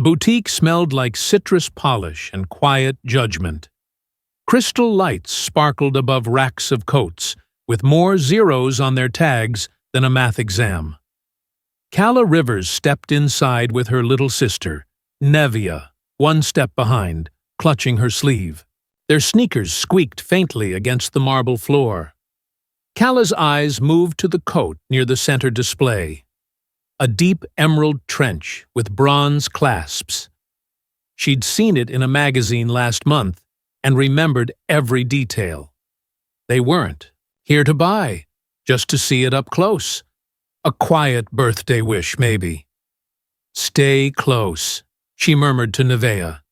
boutique smelled like citrus polish and quiet judgment. Crystal lights sparkled above racks of coats, with more zeros on their tags than a math exam. Calla Rivers stepped inside with her little sister, Nevia, one step behind, clutching her sleeve. Their sneakers squeaked faintly against the marble floor. Calla's eyes moved to the coat near the center display. A deep emerald trench with bronze clasps. She'd seen it in a magazine last month and remembered every detail. They weren't here to buy, just to see it up close. A quiet birthday wish, maybe. "Stay close," she murmured to Nevaeh.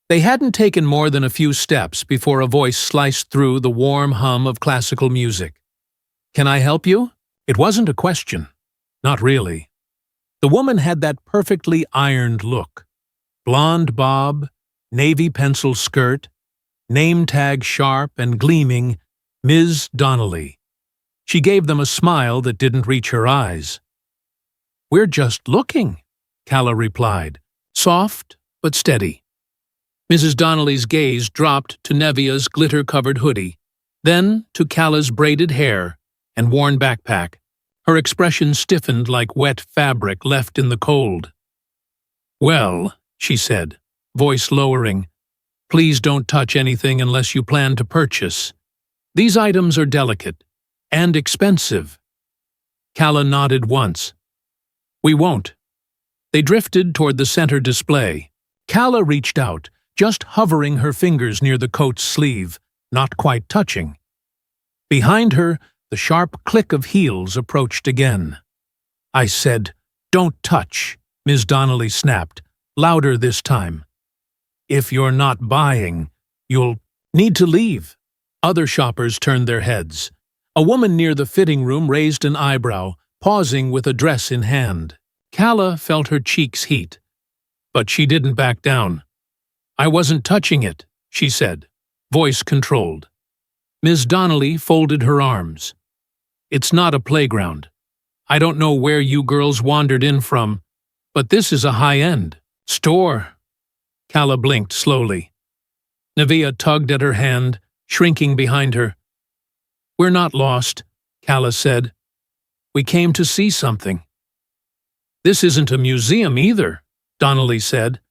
They hadn't taken more than a few steps before a voice sliced through the warm hum of classical music. "Can I help you?" It wasn't a question. Not really. The woman had that perfectly ironed look. Blonde bob, navy pencil skirt, name tag sharp and gleaming, Ms. Donnelly. She gave them a smile that didn't reach her eyes. "We're just looking," Calla replied, soft but steady. Mrs. Donnelly's gaze dropped to Nevia's glitter-covered hoodie, then to Calla's braided hair and worn backpack. Her expression stiffened like wet fabric left in the cold. "Well," she said, voice lowering, "please don't touch anything unless you plan to purchase. These items are delicate and expensive." Calla nodded once. "We won't." They drifted toward the center display. Calla reached out, just hovering her fingers near the coat's sleeve, not quite touching. Behind her, the sharp click of heels approached again. "I said, don't touch," Ms. Donnelly snapped, louder this time. "If you're not buying, you'll need to leave." Other shoppers turned their heads. A woman near the fitting room raised an eyebrow, pausing with a dress in hand. Calla felt her cheeks heat, but she didn't back down. "I wasn't touching it," she said, voice controlled. Ms. Donnelly folded her arms. "It's not a playground. I don't know where you girls wandered in from, but this is a high-end store." Calla blinked slowly. Nevaeh tugged at her hand, shrinking behind her. "We're not lost," Calla said. "We came to see something." "This isn't a museum either," Donnelly said.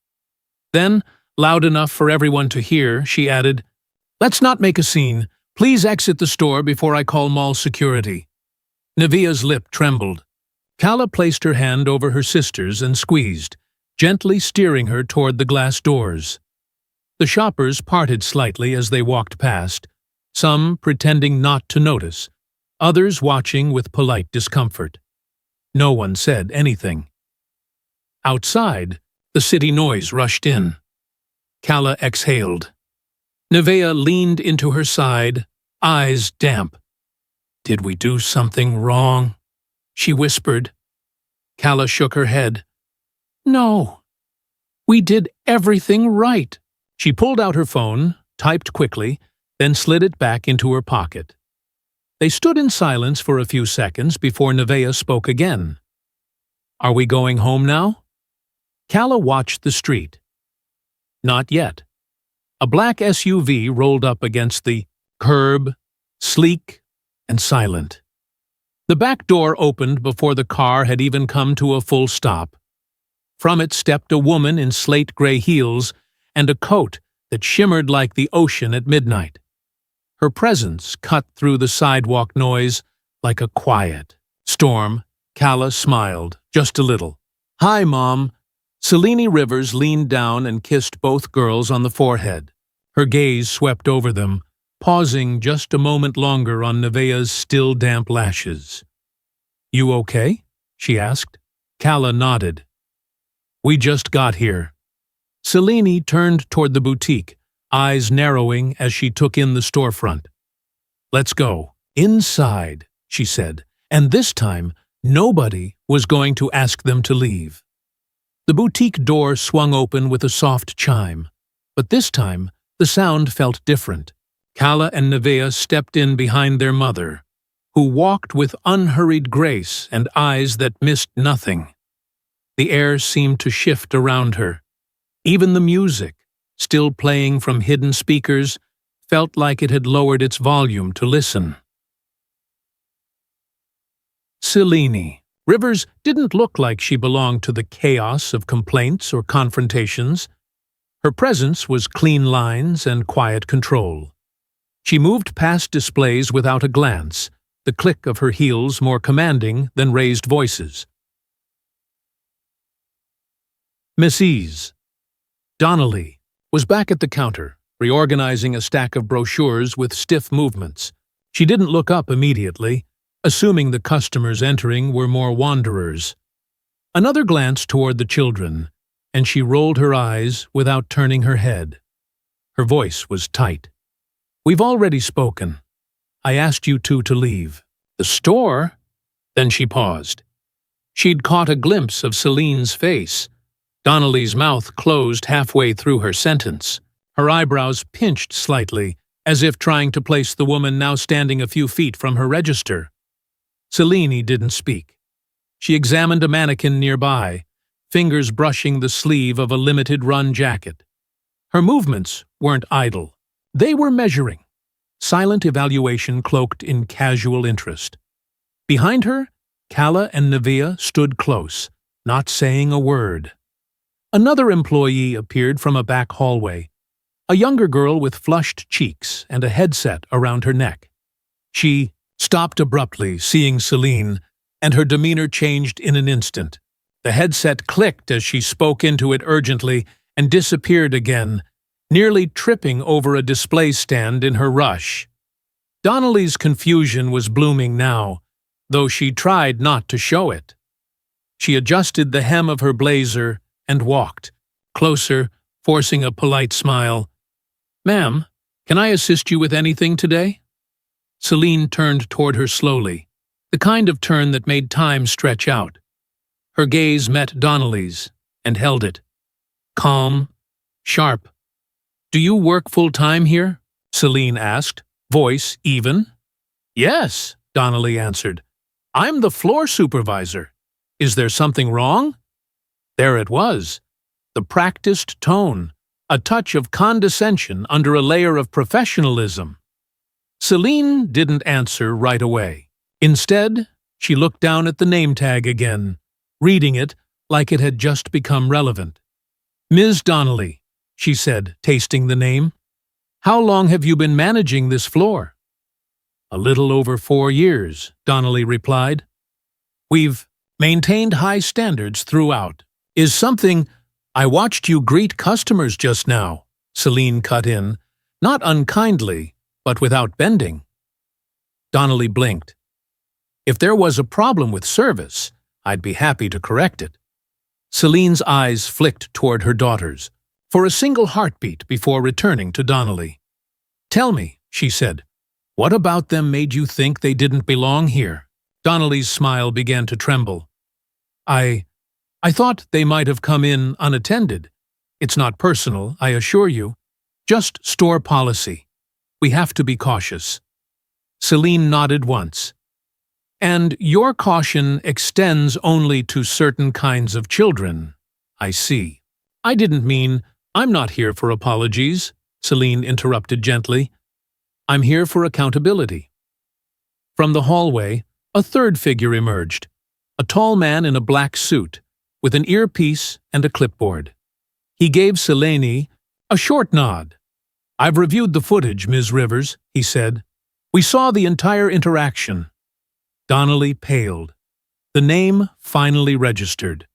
Then, loud enough for everyone to hear, she added, "Let's not make a scene. Please exit the store before I call mall security." Nevaeh's lip trembled. Calla placed her hand over her sister's and squeezed, gently steering her toward the glass doors. The shoppers parted slightly as they walked past, some pretending not to notice, others watching with polite discomfort. No one said anything. Outside, the city noise rushed in. Calla exhaled. Nevaeh leaned into her side, eyes damp. "Did we do something wrong?" she whispered. Calla shook her head. "No. We did everything right." She pulled out her phone, typed quickly, then slid it back into her pocket. They stood in silence for a few seconds before Nevaeh spoke again. "Are we going home now?" Calla watched the street. Not yet. A black SUV rolled up against the curb, sleek and silent. The back door opened before the car had even come to a full stop. From it stepped a woman in slate-gray heels and a coat that shimmered like the ocean at midnight. Her presence cut through the sidewalk noise like a quiet storm. Calla smiled, just a little. "Hi, Mom." Selene Rivers leaned down and kissed both girls on the forehead. Her gaze swept over them, pausing just a moment longer on Nevaeh's still damp lashes. "You okay?" she asked. Calla nodded. "We just got here." Selene turned toward the boutique, eyes narrowing as she took in the storefront. "Let's go." "Inside," she said, and this time nobody was going to ask them to leave. The boutique door swung open with a soft chime, but this time the sound felt different. Calla and Nevaeh stepped in behind their mother, who walked with unhurried grace and eyes that missed nothing. The air seemed to shift around her. Even the music, still playing from hidden speakers, felt like it had lowered its volume to listen. Selene. Rivers didn't look like she belonged to the chaos of complaints or confrontations. Her presence was clean lines and quiet control. She moved past displays without a glance, the click of her heels more commanding than raised voices. Mrs. Donnelly was back at the counter, reorganizing a stack of brochures with stiff movements. She didn't look up immediately, assuming the customers entering were more wanderers. Another glance toward the children, and she rolled her eyes without turning her head. Her voice was tight. "We've already spoken. I asked you two to leave." "The store?" Then she paused. She'd caught a glimpse of Celine's face. Donnelly's mouth closed halfway through her sentence. Her eyebrows pinched slightly, as if trying to place the woman now standing a few feet from her register. Selene didn't speak. She examined a mannequin nearby, fingers brushing the sleeve of a limited-run jacket. Her movements weren't idle. They were measuring. Silent evaluation cloaked in casual interest. Behind her, Kala and Nevia stood close, not saying a word. Another employee appeared from a back hallway, a younger girl with flushed cheeks and a headset around her neck. She stopped abruptly, seeing Selene, and her demeanor changed in an instant. The headset clicked as she spoke into it urgently and disappeared again, nearly tripping over a display stand in her rush. Donnelly's confusion was blooming now, though she tried not to show it. She adjusted the hem of her blazer and walked closer, forcing a polite smile. "Ma'am, can I assist you with anything today?" Selene turned toward her slowly, the kind of turn that made time stretch out. Her gaze met Donnelly's and held it. Calm, sharp. "Do you work full-time here?" Selene asked, voice even. "Yes," Donnelly answered. "I'm the floor supervisor. Is there something wrong?" There it was, the practiced tone, a touch of condescension under a layer of professionalism. Selene didn't answer right away. Instead, she looked down at the name tag again, reading it like it had just become relevant. "Ms. Donnelly," she said, tasting the name. "How long have you been managing this floor?" "A little over 4 years," Donnelly replied. "We've maintained high standards throughout. Is something—" "I watched you greet customers just now," Selene cut in, not unkindly, but without bending. Donnelly blinked. "If there was a problem with service, I'd be happy to correct it." Selene's eyes flicked toward her daughters, for a single heartbeat before returning to Donnelly. "Tell me," she said, "what about them made you think they didn't belong here?" Donnelly's smile began to tremble. I thought they might have come in unattended. It's not personal, I assure you. Just store policy. We have to be cautious." Selene nodded once. "And your caution extends only to certain kinds of children. I see." "I didn't mean—" "I'm not here for apologies," Selene interrupted gently. "I'm here for accountability." From the hallway, a third figure emerged, a tall man in a black suit, with an earpiece and a clipboard. He gave Selene a short nod. "I've reviewed the footage, Ms. Rivers," he said. "We saw the entire interaction." Donnelly paled. The name finally registered.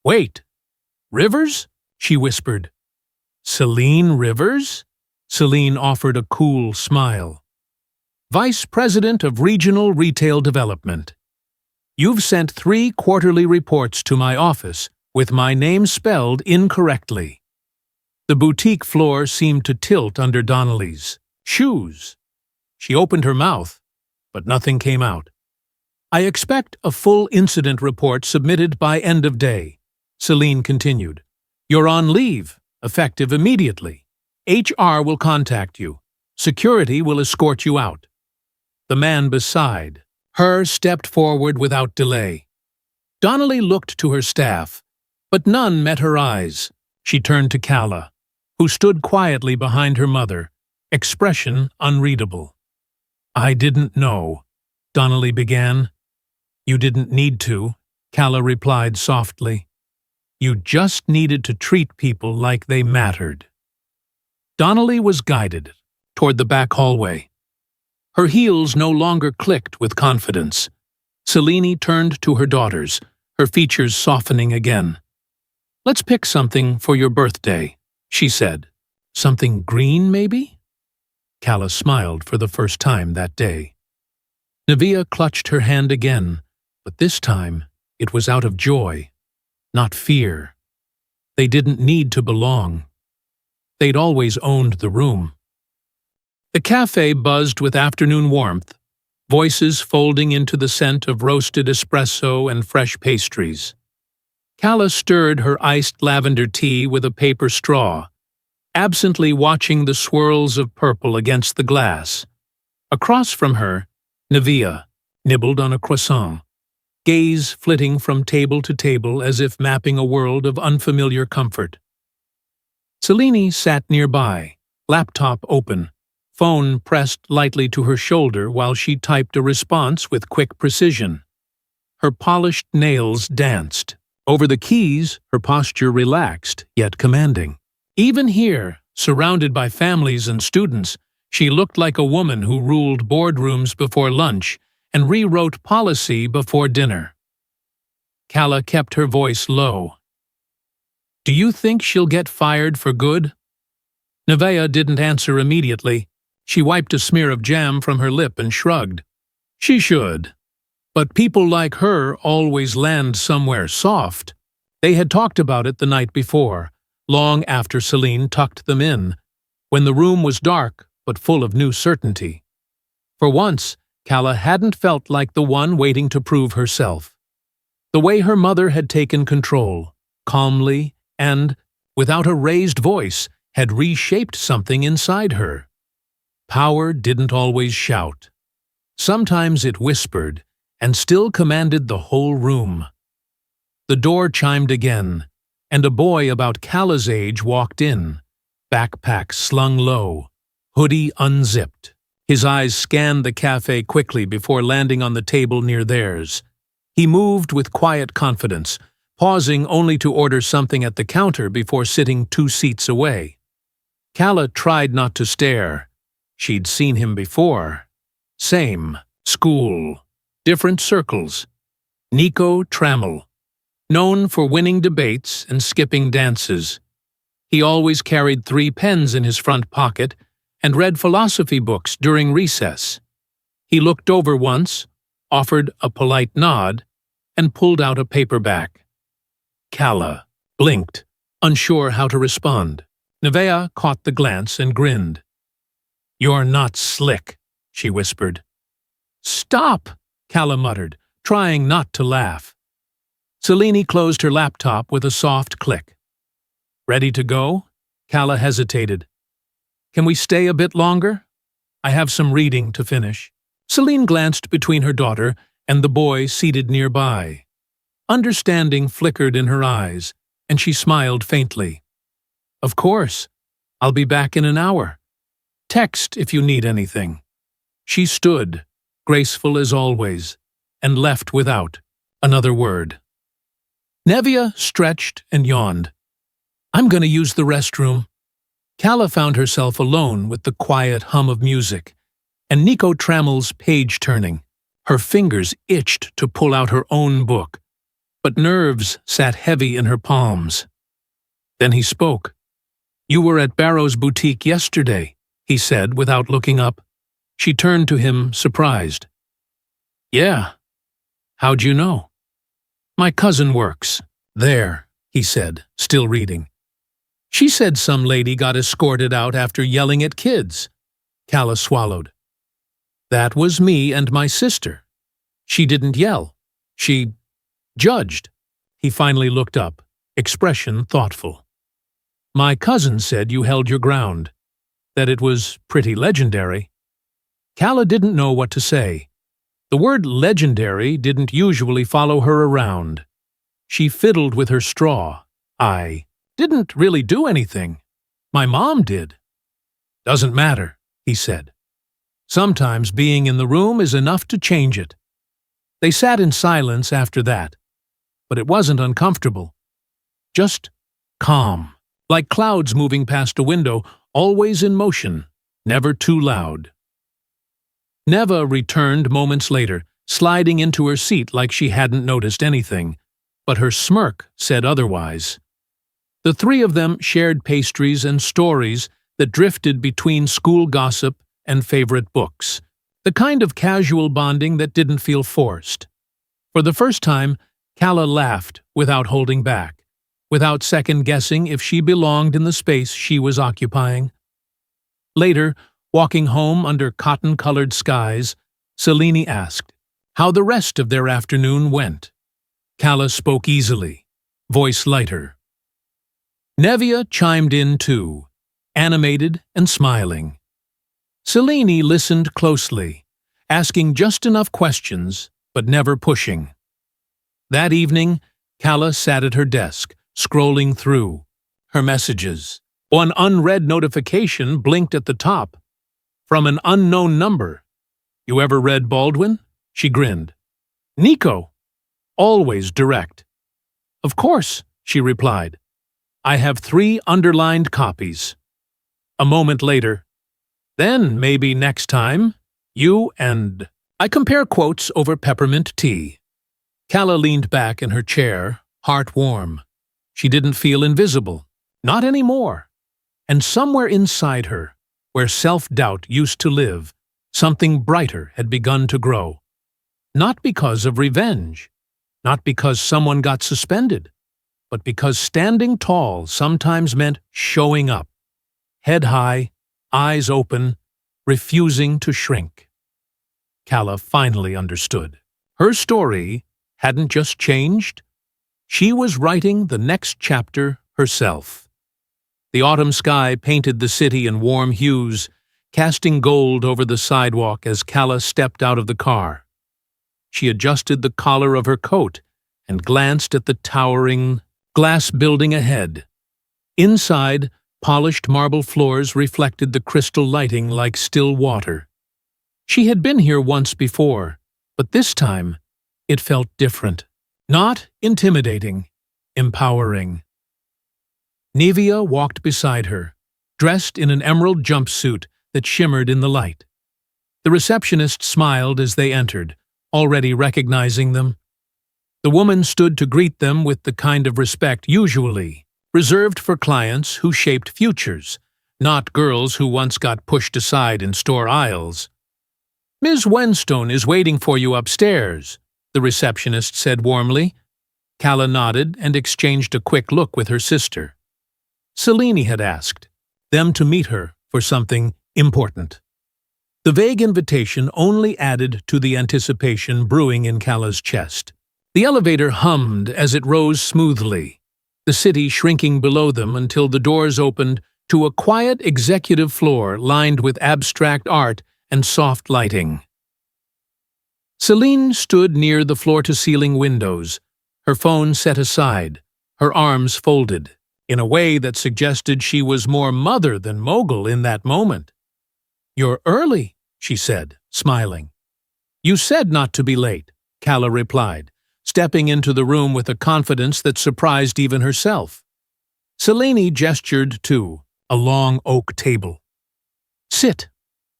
"Wait, Rivers?" she whispered. "Selene Rivers?" Selene offered a cool smile. "Vice President of Regional Retail Development. You've sent 3 quarterly reports to my office with my name spelled incorrectly." The boutique floor seemed to tilt under Donnelly's. "Shoes." She opened her mouth, but nothing came out. "I expect a full incident report submitted by end of day," Selene continued. "You're on leave, effective immediately. HR will contact you. Security will escort you out." The man beside her stepped forward without delay. Donnelly looked to her staff, But none met her eyes. She turned to Calla, who stood quietly behind her mother, expression unreadable. "I didn't know," Donnelly began. "You didn't need to," Calla replied softly. "You just needed to treat people like they mattered." Donnelly was guided toward the back hallway. Her heels no longer clicked with confidence. Selene turned to her daughters, her features softening again. "Let's pick something for your birthday," she said. "Something green, maybe?" Calla smiled for the first time that day. Nevaeh clutched her hand again, but this time it was out of joy, not fear. They didn't need to belong. They'd always owned the room. The cafe buzzed with afternoon warmth, voices folding into the scent of roasted espresso and fresh pastries. Calla stirred her iced lavender tea with a paper straw, absently watching the swirls of purple against the glass. Across from her, Nevaeh nibbled on a croissant, gaze flitting from table to table as if mapping a world of unfamiliar comfort. Selene sat nearby, laptop open, phone pressed lightly to her shoulder while she typed a response with quick precision. Her polished nails danced. Over the keys, her posture relaxed, yet commanding. Even here, surrounded by families and students, she looked like a woman who ruled boardrooms before lunch and rewrote policy before dinner. Calla kept her voice low. "Do you think she'll get fired for good?" Nevaeh didn't answer immediately. She wiped a smear of jam from her lip and shrugged. "She should. But people like her always land somewhere soft." They had talked about it the night before, long after Selene tucked them in, when the room was dark but full of new certainty. For once, Calla hadn't felt like the one waiting to prove herself. The way her mother had taken control, calmly and, without a raised voice, had reshaped something inside her. Power didn't always shout. Sometimes it whispered, and still commanded the whole room. The door chimed again, and a boy about Calla's age walked in, backpack slung low, hoodie unzipped. His eyes scanned the cafe quickly before landing on the table near theirs. He moved with quiet confidence, pausing only to order something at the counter before sitting 2 seats away. Calla tried not to stare. She'd seen him before. Same, school, different circles. Nico Trammell, known for winning debates and skipping dances. He always carried 3 pens in his front pocket and read philosophy books during recess. He looked over once, offered a polite nod, and pulled out a paperback. Calla blinked, unsure how to respond. Nevaeh caught the glance and grinned. "You're not slick," she whispered. "Stop," Calla muttered, trying not to laugh. Selene closed her laptop with a soft click. "Ready to go?" Calla hesitated. "Can we stay a bit longer? I have some reading to finish." Selene glanced between her daughter and the boy seated nearby. Understanding flickered in her eyes, and she smiled faintly. "Of course. I'll be back in an hour. Text if you need anything." She stood, graceful as always, and left without another word. Nevaeh stretched and yawned. "I'm going to use the restroom." Calla found herself alone with the quiet hum of music, and Nico Trammell's page turning. Her fingers itched to pull out her own book, but nerves sat heavy in her palms. Then he spoke. "You were at Barrow's boutique yesterday," he said without looking up. She turned to him, surprised. "Yeah. How'd you know?" "My cousin works there," he said, still reading. "She said some lady got escorted out after yelling at kids." Calla swallowed. "That was me and my sister. She didn't yell. She judged." He finally looked up, expression thoughtful. "My cousin said you held your ground, that it was pretty legendary." Calla didn't know what to say. The word legendary didn't usually follow her around. She fiddled with her straw. I didn't really do anything. My mom did. Doesn't matter, he said. Sometimes being in the room is enough to change it. They sat in silence after that, but it wasn't uncomfortable. Just calm, like clouds moving past a window, always in motion, never too loud. Neva returned moments later, sliding into her seat like she hadn't noticed anything, but her smirk said otherwise. The three of them shared pastries and stories that drifted between school gossip and favorite books, the kind of casual bonding that didn't feel forced. For the first time, Calla laughed without holding back, without second-guessing if she belonged in the space she was occupying. Later, walking home under cotton-colored skies, Selene asked how the rest of their afternoon went. Calla spoke easily, voice lighter. Nevia chimed in too, animated and smiling. Selene listened closely, asking just enough questions, but never pushing. That evening, Calla sat at her desk, scrolling through her messages. One unread notification blinked at the top. From an unknown number. You ever read Baldwin? She grinned. Nico. Always direct. Of course, she replied. I have 3 underlined copies. A moment later. Then, maybe next time, you and... I compare quotes over peppermint tea. Calla leaned back in her chair, heart warm. She didn't feel invisible. Not anymore. And somewhere inside her, where self-doubt used to live, something brighter had begun to grow. Not because of revenge, not because someone got suspended, but because standing tall sometimes meant showing up, head high, eyes open, refusing to shrink. Calla finally understood. Her story hadn't just changed. She was writing the next chapter herself. The autumn sky painted the city in warm hues, casting gold over the sidewalk as Calla stepped out of the car. She adjusted the collar of her coat and glanced at the towering glass building ahead. Inside, polished marble floors reflected the crystal lighting like still water. She had been here once before, but this time it felt different. Not intimidating, empowering. Nevia walked beside her, dressed in an emerald jumpsuit that shimmered in the light. The receptionist smiled as they entered, already recognizing them. The woman stood to greet them with the kind of respect usually reserved for clients who shaped futures, not girls who once got pushed aside in store aisles. Ms. Wenstone is waiting for you upstairs, the receptionist said warmly. Calla nodded and exchanged a quick look with her sister. Selene had asked them to meet her for something important. The vague invitation only added to the anticipation brewing in Calla's chest. The elevator hummed as it rose smoothly, the city shrinking below them until the doors opened to a quiet executive floor lined with abstract art and soft lighting. Selene stood near the floor-to-ceiling windows, her phone set aside, her arms folded, in a way that suggested she was more mother than mogul in that moment. "You're early," she said, smiling. "You said not to be late," Calla replied, stepping into the room with a confidence that surprised even herself. Selene gestured to a long oak table. "Sit.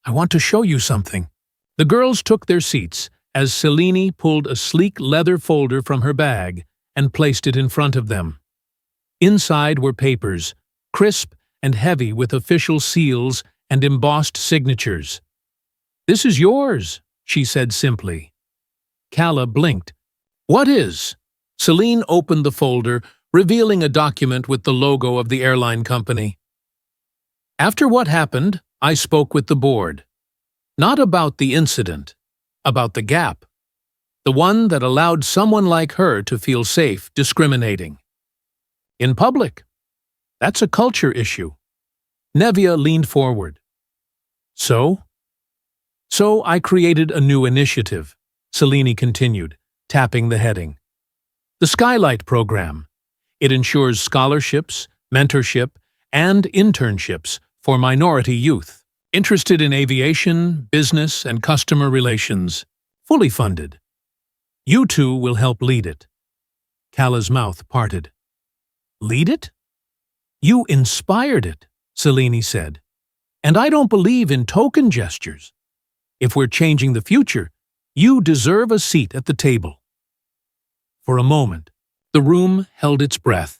I want to show you something." The girls took their seats as Selene pulled a sleek leather folder from her bag and placed it in front of them. Inside were papers, crisp and heavy with official seals and embossed signatures. "This is yours," she said simply. Calla blinked. "What is?" Selene opened the folder, revealing a document with the logo of the airline company. "After what happened, I spoke with the board. Not about the incident, about the gap. The one that allowed someone like her to feel safe discriminating. In public. That's a culture issue." Nevia leaned forward. So I created a new initiative," Selene continued, tapping the heading. The Skylight program. It ensures scholarships, mentorship, and internships for minority youth. Interested in aviation, business, and customer relations. Fully funded. You two will help lead it. Cala's mouth parted. Lead it? You inspired it, Selene said. And I don't believe in token gestures. If we're changing the future, you deserve a seat at the table. For a moment, the room held its breath.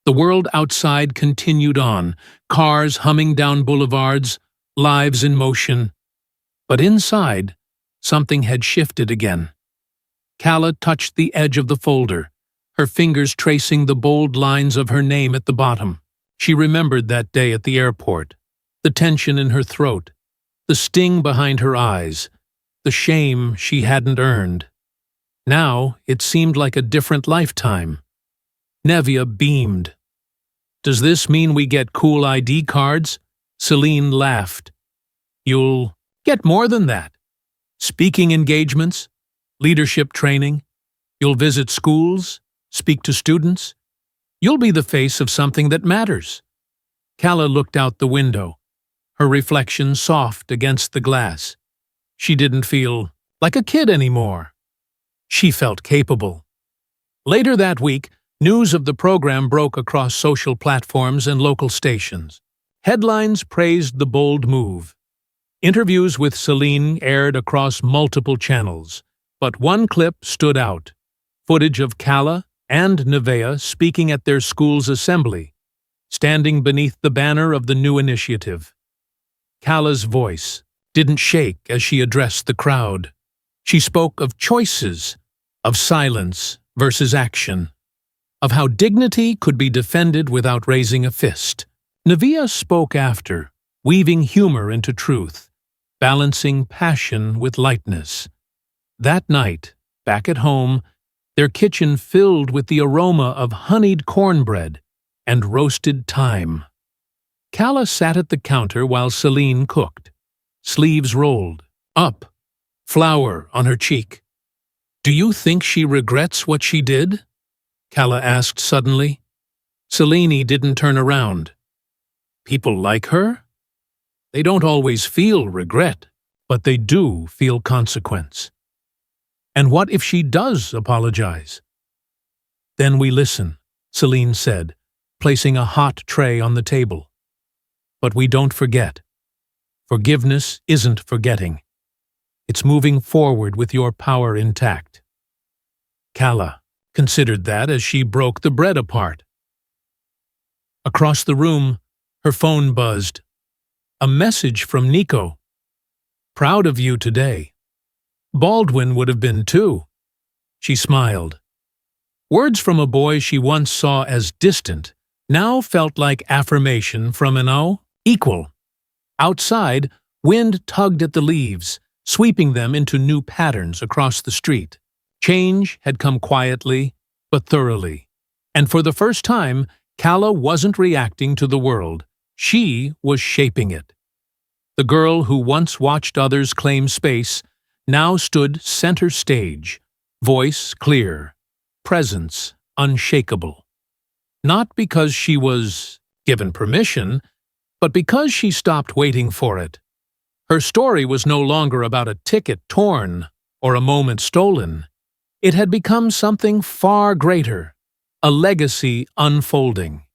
The world outside continued on, cars humming down boulevards, lives in motion. But inside, something had shifted again. Cala touched the edge of the folder, her fingers tracing the bold lines of her name at the bottom. She remembered that day at the airport, the tension in her throat, the sting behind her eyes, the shame she hadn't earned. Now it seemed like a different lifetime. Nevia beamed. Does this mean we get cool ID cards? Selene laughed. You'll get more than that. Speaking engagements, leadership training. You'll visit schools, speak to students. You'll be the face of something that matters. Cala looked out the window, her reflection soft against the glass. She didn't feel like a kid anymore. She felt capable. Later that week, news of the program broke across social platforms and local stations. Headlines praised the bold move. Interviews with Selene aired across multiple channels, but one clip stood out. Footage of Cala and Nevea speaking at their school's assembly, standing beneath the banner of the new initiative. Cala's voice didn't shake as she addressed the crowd. She spoke of choices, of silence versus action, of how dignity could be defended without raising a fist. Nevea spoke after, weaving humor into truth, balancing passion with lightness. That night, back at home, their kitchen filled with the aroma of honeyed cornbread and roasted thyme. Cala sat at the counter while Selene cooked, sleeves rolled up, flour on her cheek. Do you think she regrets what she did? Cala asked suddenly. Selene didn't turn around. People like her? They don't always feel regret, but they do feel consequence. And what if she does apologize? Then we listen, Selene said, placing a hot tray on the table. But we don't forget. Forgiveness isn't forgetting. It's moving forward with your power intact. Cala considered that as she broke the bread apart. Across the room, her phone buzzed. A message from Nico. Proud of you today. Baldwin would have been too. She smiled. Words from a boy she once saw as distant now felt like affirmation from an equal. Outside, wind tugged at the leaves, sweeping them into new patterns across the street. Change had come quietly, but thoroughly. And for the first time, Cala wasn't reacting to the world. She was shaping it. The girl who once watched others claim space now stood center stage, voice clear, presence unshakable. Not because she was given permission, but because she stopped waiting for it. Her story was no longer about a ticket torn or a moment stolen. It had become something far greater, a legacy unfolding.